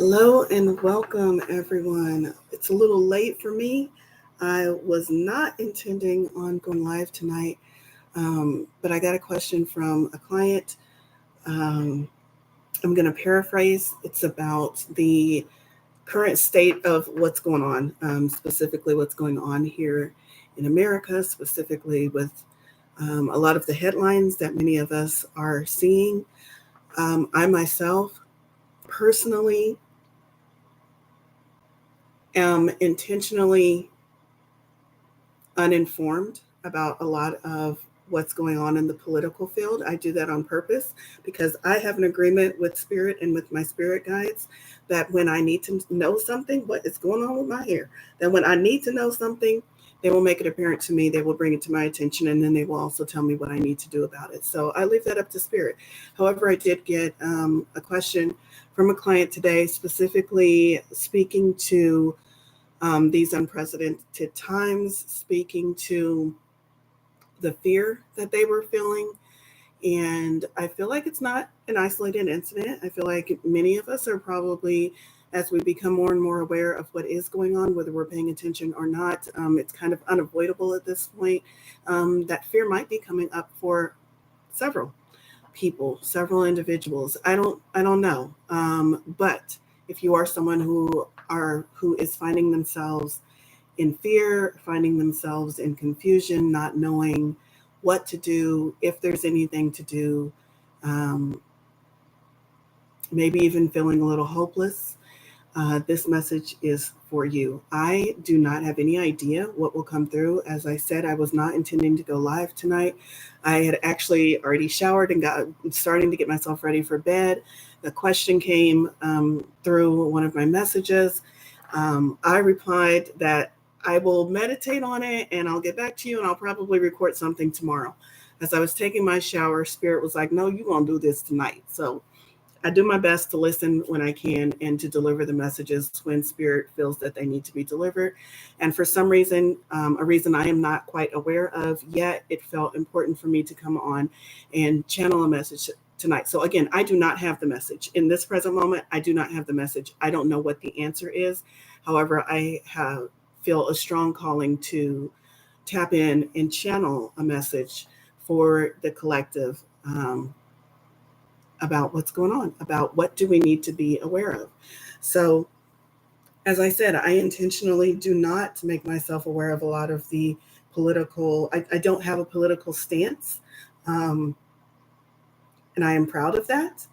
Hello and welcome, everyone. It's a little late for me. I was not intending on going live tonight, but I got a question from a client. Um, I'm going to paraphrase. It's about the current state of what's going on, specifically what's going on here in America, specifically with a lot of the headlines that many of us are seeing. I myself personally am intentionally uninformed about a lot of what's going on in the political field. I do that on purpose because I have an agreement with spirit and with my spirit guides that when I need to know something, what is going on with my hair, that when I need to know something, they will make it apparent to me, they will bring it to my attention, and then they will also tell me what I need to do about it. So I leave that up to spirit. However, I did get a question from a client today, specifically speaking to these unprecedented times, speaking to the fear that they were feeling. And I feel like it's not an isolated incident. I feel like many of us are probably, as we become more and more aware of what is going on, whether we're paying attention or not, it's kind of unavoidable at this point. That fear might be coming up for several people, several individuals. I don't know. But if you are someone who is finding themselves in fear, finding themselves in confusion, not knowing what to do, if there's anything to do, um, maybe even feeling a little hopeless, this message is for you. I do not have any idea what will come through. As I said, I was not intending to go live tonight. I had actually already showered and got starting to get myself ready for bed. The question came through one of my messages. I replied that I will meditate on it and I'll get back to you and I'll probably record something tomorrow. As I was taking my shower, Spirit was like, no, you won't do this tonight. So I do my best to listen when I can and to deliver the messages when Spirit feels that they need to be delivered. And for some reason, a reason I am not quite aware of yet, it felt important for me to come on and channel a message tonight. So again, I do not have the message. In this present moment, I do not have the message. I don't know what the answer is. However, feel a strong calling to tap in and channel a message for the collective. About what's going on, about what do we need to be aware of. So, as I said, I intentionally do not make myself aware of a lot of the political, I don't have a political stance, um, and I am proud of that.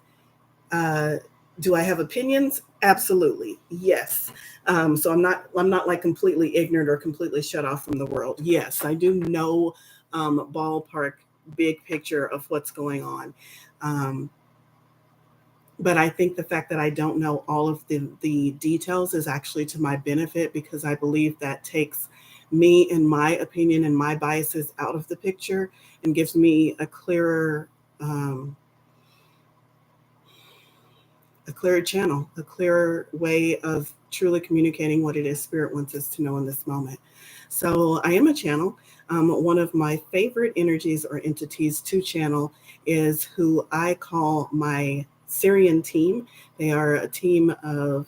Uh, do I have opinions? Absolutely, yes. So I'm not like completely ignorant or completely shut off from the world. Yes, I do know ballpark big picture of what's going on. Um, but I think the fact that I don't know all of the details is actually to my benefit because I believe that takes me and my opinion and my biases out of the picture and gives me um, a clearer channel, a clearer way of truly communicating what it is Spirit wants us to know in this moment. So I am a channel. One of my favorite energies or entities to channel is who I call my Syrian team. They are a team of,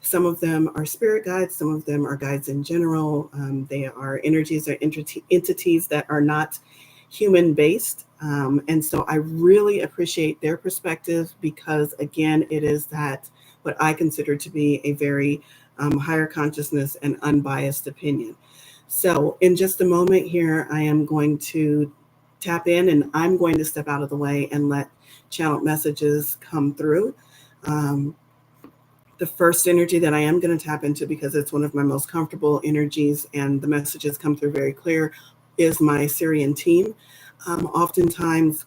some of them are spirit guides, some of them are guides in general. They are energies or entities that are not human based. And so I really appreciate their perspective because, again, it is that what I consider to be a very higher consciousness and unbiased opinion. So, in just a moment here, I am going to tap in and I'm going to step out of the way and let channeled messages come through. Um, the first energy that I am going to tap into, because it's one of my most comfortable energies and the messages come through very clear, is my Syrian team. Oftentimes,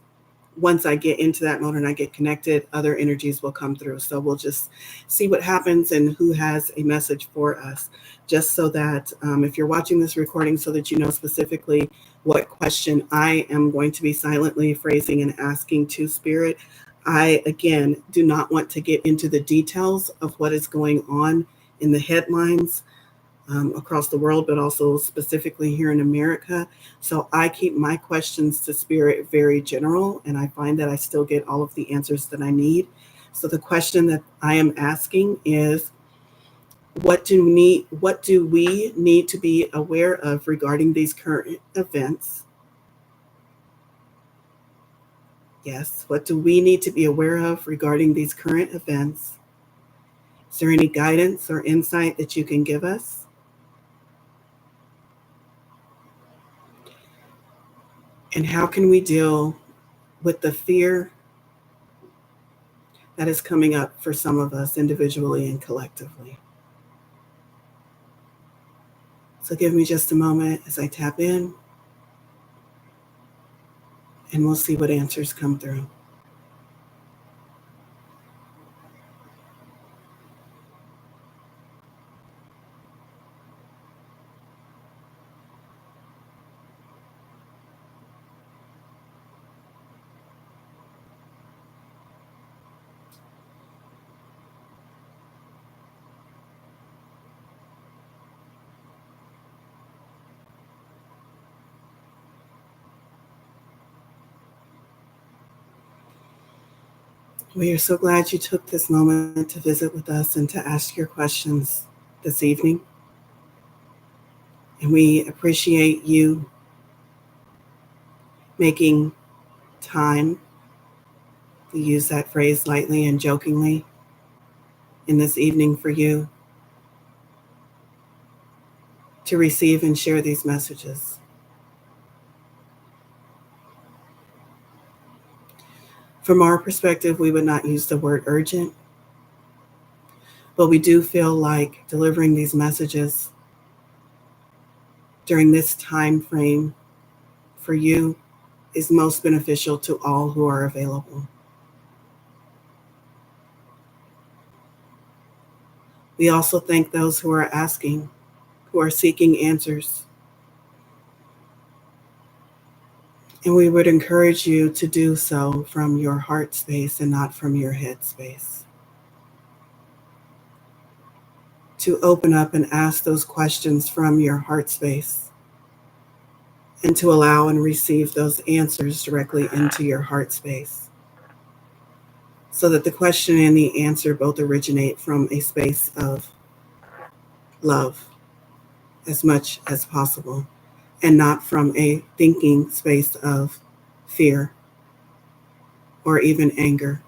once I get into that mode and I get connected, other energies will come through. So we'll just see what happens and who has a message for us, just so that if you're watching this recording, so that you know specifically what question I am going to be silently phrasing and asking to Spirit. I, again, do not want to get into the details of what is going on in the headlines across the world, but also specifically here in America. So I keep my questions to Spirit very general, and I find that I still get all of the answers that I need. So the question that I am asking is, what do we need to be aware of regarding these current events? Yes, what do we need to be aware of regarding these current events? Is there any guidance or insight that you can give us? And how can we deal with the fear that is coming up for some of us individually and collectively? So give me just a moment as I tap in, and we'll see what answers come through. We are so glad you took this moment to visit with us and to ask your questions this evening. And we appreciate you making time, we use that phrase lightly and jokingly, in this evening for you to receive and share these messages. From our perspective, we would not use the word urgent, but we do feel like delivering these messages during this time frame for you is most beneficial to all who are available. We also thank those who are asking, who are seeking answers. And we would encourage you to do so from your heart space and not from your head space. To open up and ask those questions from your heart space, and to allow and receive those answers directly into your heart space, so that the question and the answer both originate from a space of love as much as possible, and not from a thinking space of fear or even anger.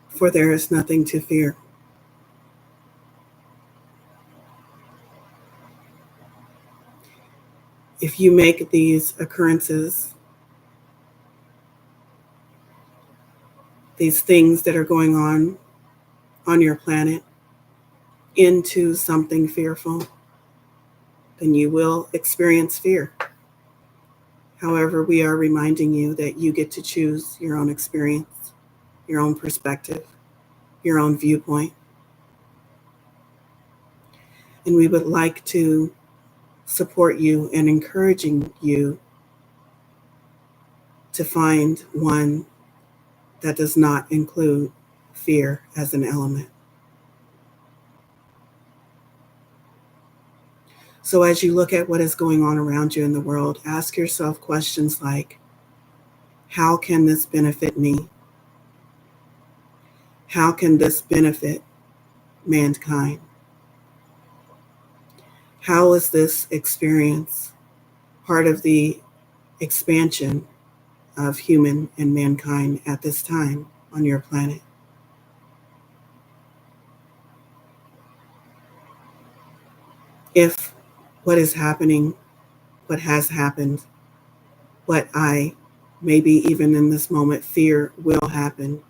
For there is nothing to fear. If you make these occurrences, these things that are going on your planet, into something fearful, then you will experience fear. However, we are reminding you that you get to choose your own experience, your own perspective, your own viewpoint. And we would like to support you and encouraging you to find one that does not include fear as an element. So as you look at what is going on around you in the world, ask yourself questions like, how can this benefit me? How can this benefit mankind? How is this experience part of the expansion of human and mankind at this time on your planet? If what is happening, what has happened, what I maybe even in this moment fear will happen,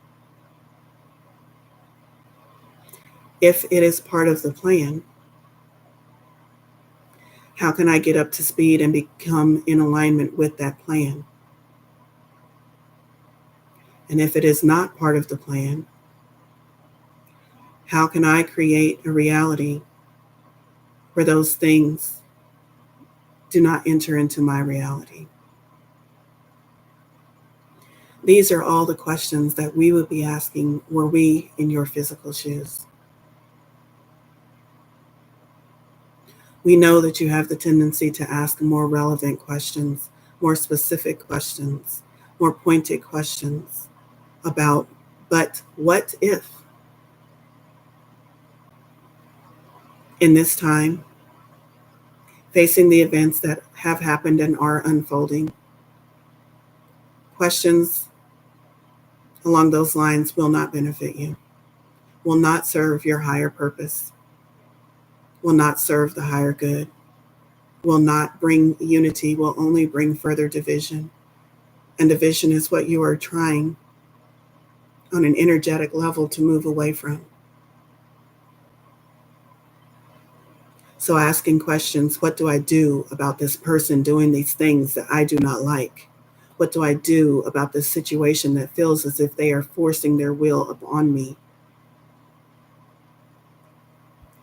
if it is part of the plan, how can I get up to speed and become in alignment with that plan? And if it is not part of the plan, how can I create a reality where those things do not enter into my reality? These are all the questions that we would be asking were we in your physical shoes. We know that you have the tendency to ask more relevant questions, more specific questions, more pointed questions about, but what if? In this time, facing the events that have happened and are unfolding, questions along those lines will not benefit you, will not serve your higher purpose, will not serve the higher good, will not bring unity, will only bring further division. And division is what you are trying on an energetic level to move away from. So asking questions, what do I do about this person doing these things that I do not like? What do I do about this situation that feels as if they are forcing their will upon me?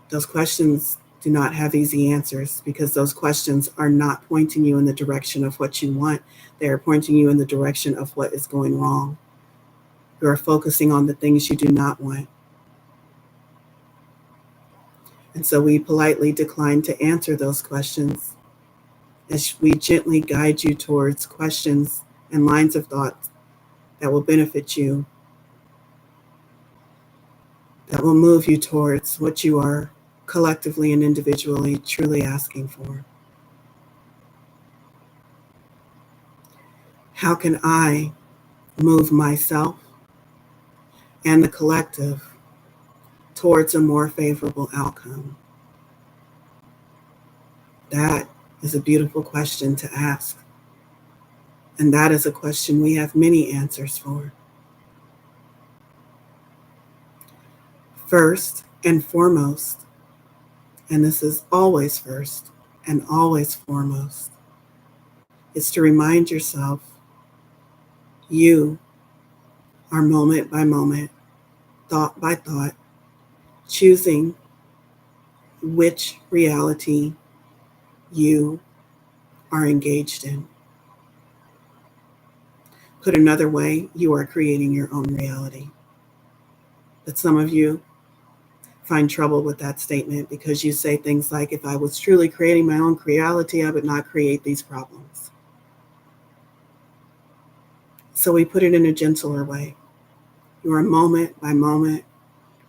Those questions do not have easy answers because those questions are not pointing you in the direction of what you want. They are pointing you in the direction of what is going wrong. You are focusing on the things you do not want. And so we politely decline to answer those questions as we gently guide you towards questions and lines of thought that will benefit you, that will move you towards what you are collectively and individually truly asking for. How can I move myself and the collective towards a more favorable outcome? That is a beautiful question to ask. And that is a question we have many answers for. First and foremost, and this is always first and always foremost, is to remind yourself you are moment by moment, thought by thought, choosing which reality you are engaged in. Put another way, you are creating your own reality. But some of you find trouble with that statement because you say things like, if I was truly creating my own reality, I would not create these problems. So we put it in a gentler way. You are moment by moment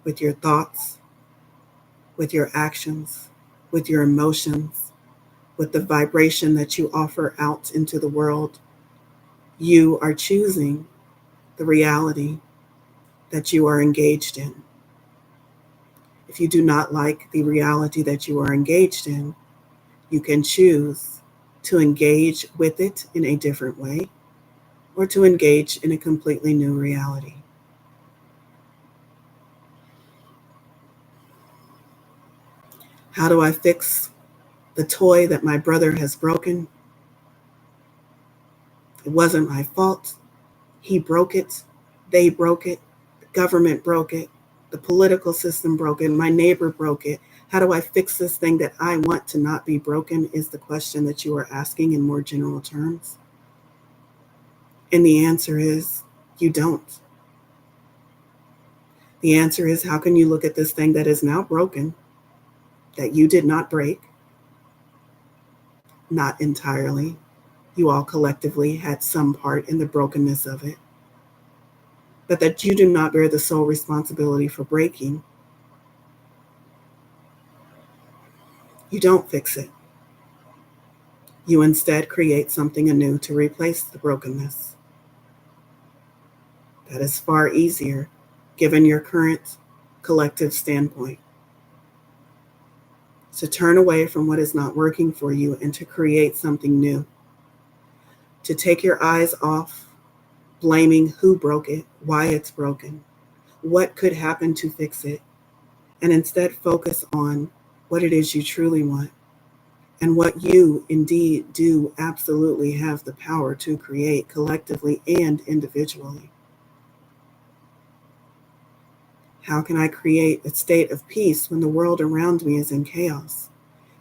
with your thoughts, with your actions, with your emotions, with the vibration that you offer out into the world. You are choosing the reality that you are engaged in. If you do not like the reality that you are engaged in, you can choose to engage with it in a different way or to engage in a completely new reality. How do I fix the toy that my brother has broken? It wasn't my fault. He broke it. They broke it. The government broke it. The political system broke it. My neighbor broke it. How do I fix this thing that I want to not be broken is the question that you are asking in more general terms. And the answer is you don't. The answer is, how can you look at this thing that is now broken, that you did not break? Not entirely. You all collectively had some part in the brokenness of it, but that you do not bear the sole responsibility for breaking. You don't fix it. You instead create something anew to replace the brokenness. That is far easier given your current collective standpoint. To turn away from what is not working for you and to create something new. To take your eyes off blaming who broke it, why it's broken, what could happen to fix it, and instead focus on what it is you truly want and what you indeed do absolutely have the power to create collectively and individually. How can I create a state of peace when the world around me is in chaos,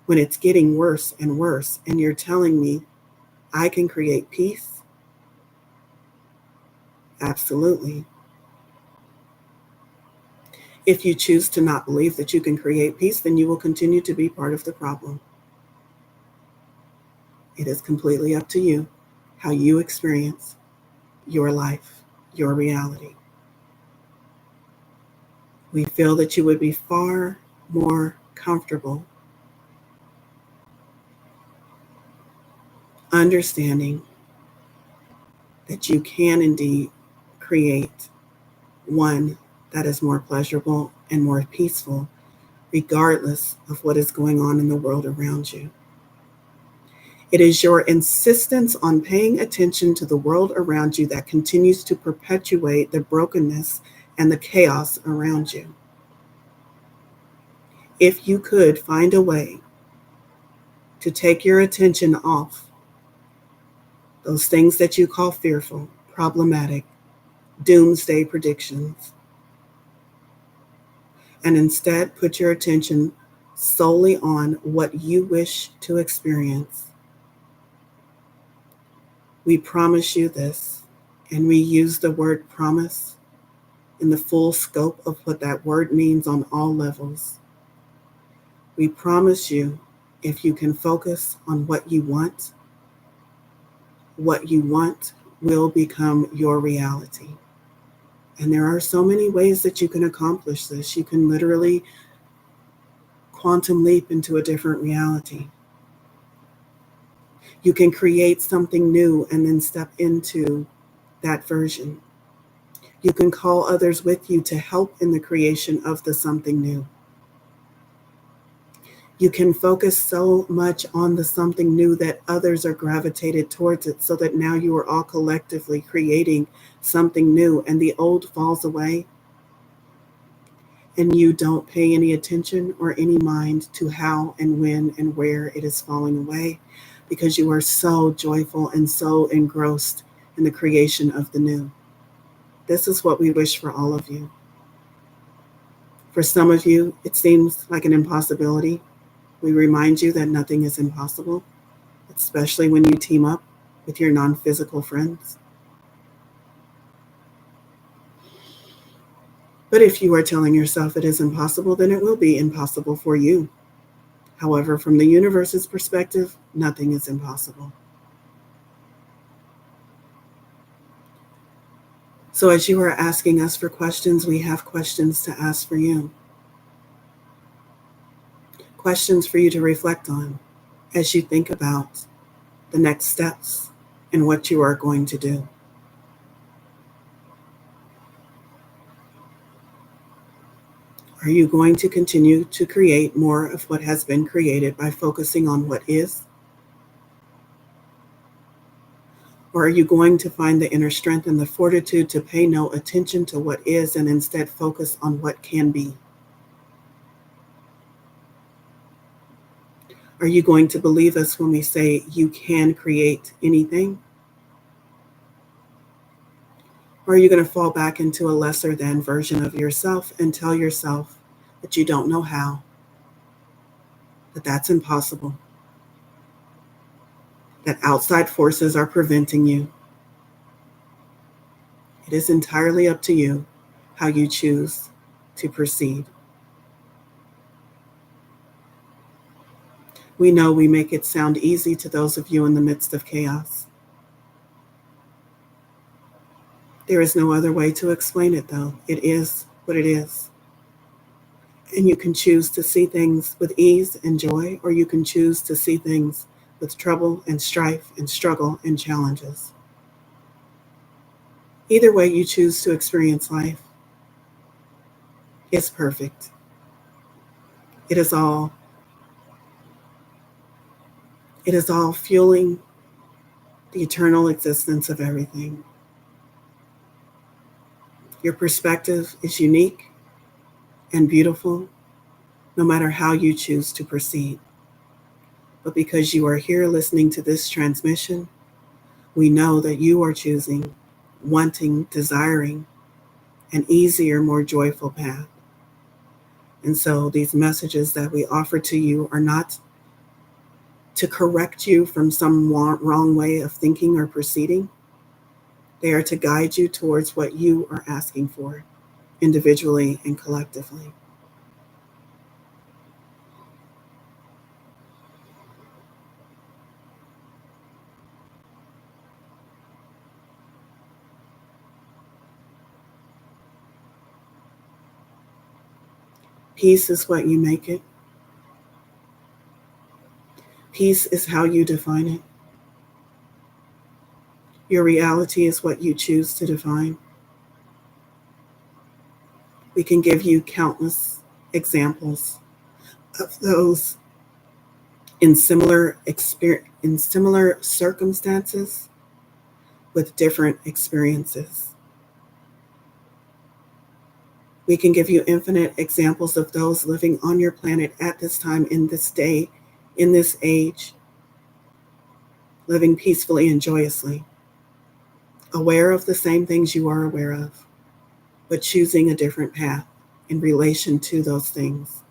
when it's getting worse and worse, and you're telling me I can create peace? Absolutely. If you choose to not believe that you can create peace, then you will continue to be part of the problem. It is completely up to you how you experience your life, your reality. We feel that you would be far more comfortable understanding that you can indeed create one that is more pleasurable and more peaceful, regardless of what is going on in the world around you. It is your insistence on paying attention to the world around you that continues to perpetuate the brokenness and the chaos around you. If you could find a way to take your attention off those things that you call fearful, problematic, doomsday predictions, and instead put your attention solely on what you wish to experience, we promise you this, and we use the word promise in the full scope of what that word means on all levels. We promise you, if you can focus on what you want will become your reality. And there are so many ways that you can accomplish this. You can literally quantum leap into a different reality. You can create something new and then step into that version. You can call others with you to help in the creation of the something new. You can focus so much on the something new that others are gravitated towards it, so that now you are all collectively creating something new and the old falls away. And you don't pay any attention or any mind to how and when and where it is falling away, because you are so joyful and so engrossed in the creation of the new. This is what we wish for all of you. For some of you, it seems like an impossibility. We remind you that nothing is impossible, especially when you team up with your non-physical friends. But if you are telling yourself it is impossible, then it will be impossible for you. However, from the universe's perspective, nothing is impossible. So as you are asking us for questions, we have questions to ask for you. Questions for you to reflect on as you think about the next steps and what you are going to do. Are you going to continue to create more of what has been created by focusing on what is? Or are you going to find the inner strength and the fortitude to pay no attention to what is and instead focus on what can be? Are you going to believe us when we say you can create anything? Or are you going to fall back into a lesser than version of yourself and tell yourself that you don't know how, that that's impossible, that outside forces are preventing you? It is entirely up to you how you choose to proceed. We know we make it sound easy to those of you in the midst of chaos. There is no other way to explain it, though. It is what it is. And you can choose to see things with ease and joy, or you can choose to see things with trouble and strife and struggle and challenges. Either way you choose to experience life is perfect. It is all fueling the eternal existence of everything. Your perspective is unique and beautiful, no matter how you choose to proceed. But because you are here listening to this transmission, we know that you are choosing, wanting, desiring an easier, more joyful path. And so these messages that we offer to you are not to correct you from some wrong way of thinking or proceeding. They are to guide you towards what you are asking for, individually and collectively. Peace is what you make it. Peace is how you define it. Your reality is what you choose to define. We can give you countless examples of those in similar circumstances with different experiences. We can give you infinite examples of those living on your planet at this time, in this day, in this age, living peacefully and joyously, aware of the same things you are aware of, but choosing a different path in relation to those things.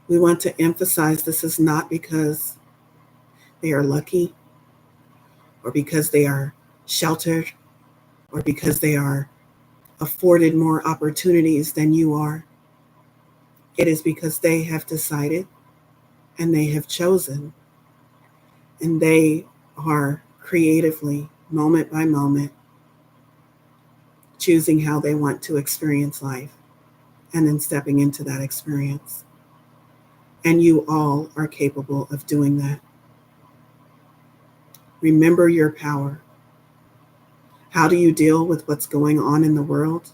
We want to emphasize this is not because they are lucky, or because they are sheltered, or because they are afforded more opportunities than you are. It is because they have decided and they have chosen, and they are creatively, moment by moment, choosing how they want to experience life and then stepping into that experience. And you all are capable of doing that. Remember your power. How do you deal with what's going on in the world?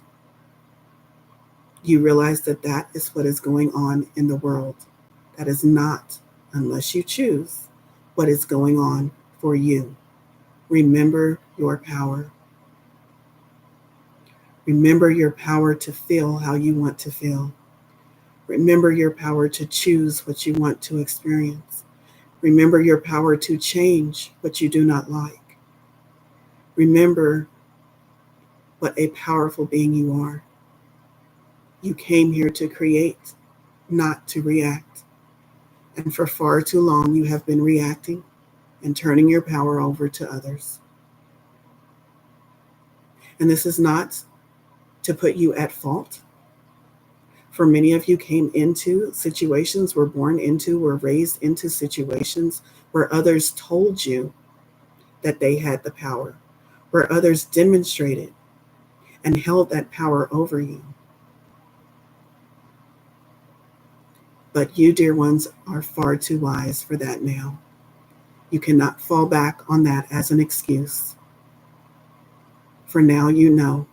You realize that that is what is going on in the world. That is not, unless you choose, what is going on for you. Remember your power. Remember your power to feel how you want to feel. Remember your power to choose what you want to experience. Remember your power to change what you do not like. Remember what a powerful being you are. You came here to create, not to react. And for far too long, you have been reacting and turning your power over to others. And this is not to put you at fault. For many of you came into situations, were born into, were raised into situations where others told you that they had the power, where others demonstrated and held that power over you. But you, dear ones, are far too wise for that now. You cannot fall back on that as an excuse. For now, you know.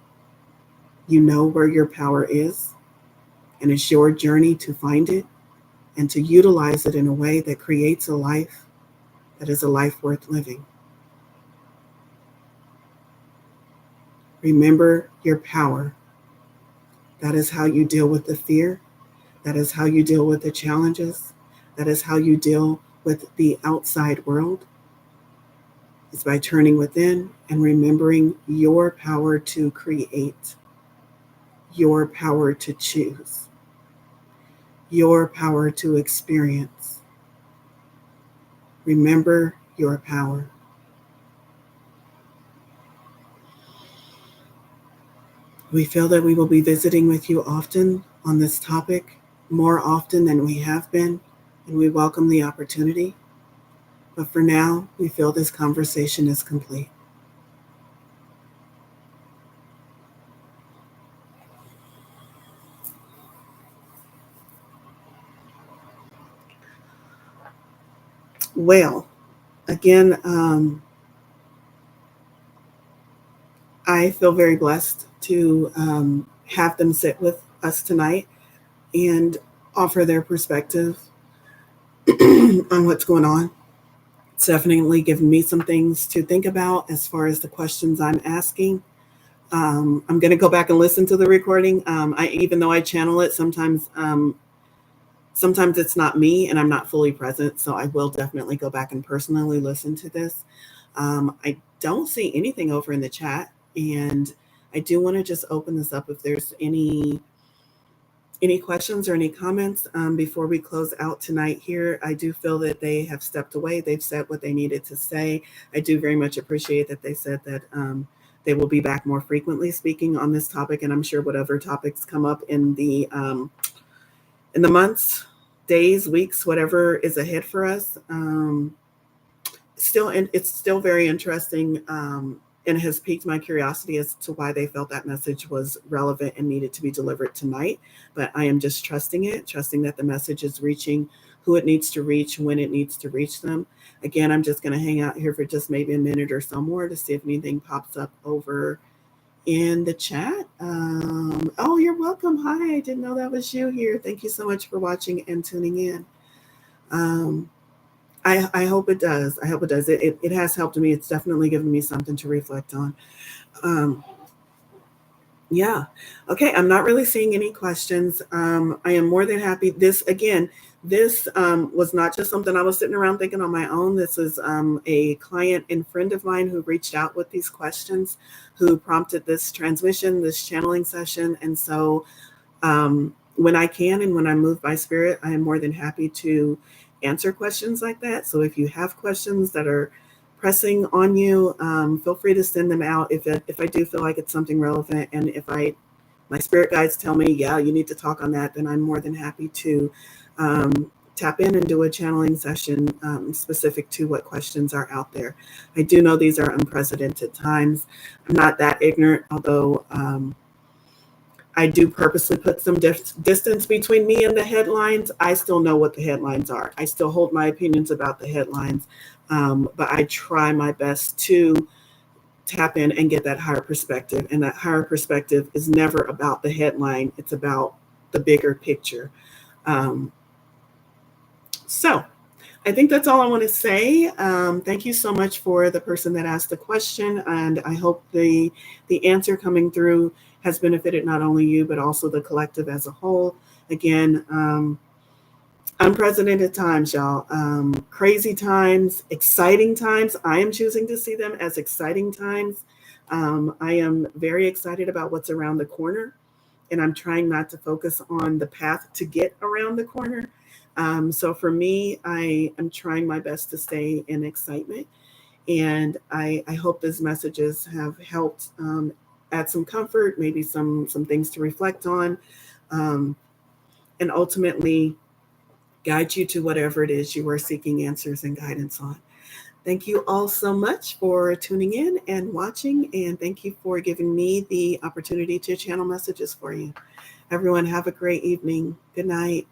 You know where your power is, and it's your journey to find it and to utilize it in a way that creates a life that is a life worth living. Remember your power. That is how you deal with the fear. That is how you deal with the challenges. That is how you deal with the outside world. It's by turning within and remembering your power to create, your power to choose, your power to experience. Remember your power. We feel that we will be visiting with you often on this topic, more often than we have been, and we welcome the opportunity. But for now, we feel this conversation is complete. Well, again, I feel very blessed to have them sit with us tonight and offer their perspective on what's going on. It's definitely given me some things to think about as far as the questions I'm asking. I'm going to go back and listen to the recording. Even though I channel it, sometimes it's not me and I'm not fully present. So I will definitely go back and personally listen to this. I don't see anything over in the chat, and I do want to just open this up if there's any Any questions or any comments before we close out tonight here? I do feel that they have stepped away. They've said what they needed to say. I do very much appreciate that they said that they will be back more frequently speaking on this topic, and I'm sure whatever topics come up in the months, days, weeks, whatever is ahead for us. It's still very interesting, and has piqued my curiosity as to why they felt that message was relevant and needed to be delivered tonight. But I am just trusting that the message is reaching who it needs to reach, when it needs to reach them. Again, I'm just going to hang out here for just maybe a minute or so more to see if anything pops up over in the chat. Oh, you're welcome. Hi, I didn't know that was you here. Thank you so much for watching and tuning in. I hope it does. I hope it does. It has helped me. It's definitely given me something to reflect on. Yeah. Okay. I'm not really seeing any questions. I am more than happy. This was not just something I was sitting around thinking on my own. This is a client and friend of mine who reached out with these questions, who prompted this transmission, this channeling session. And so when I can and when I'm moved by spirit, I am more than happy to answer questions like that. So if you have questions that are pressing on you, feel free to send them out if I do feel like it's something relevant, and if my spirit guides tell me, yeah, you need to talk on that, then I'm more than happy to tap in and do a channeling session specific to what questions are out there. I do know these are unprecedented times. I'm not that ignorant, although I do purposely put some distance between me and the headlines. I still know what the headlines are. I still hold my opinions about the headlines, but I try my best to tap in and get that higher perspective. And that higher perspective is never about the headline. It's about the bigger picture. So I think that's all I want to say. Thank you so much for the person that asked the question. And I hope the answer coming through has benefited not only you, but also the collective as a whole. Again, unprecedented times, y'all. Crazy times, exciting times. I am choosing to see them as exciting times. I am very excited about what's around the corner, and I'm trying not to focus on the path to get around the corner. So for me, I am trying my best to stay in excitement, and I hope these messages have helped add some comfort, maybe some things to reflect on, and ultimately guide you to whatever it is you are seeking answers and guidance on. Thank you all so much for tuning in and watching, and thank you for giving me the opportunity to channel messages for you. Everyone, have a great evening. Good night.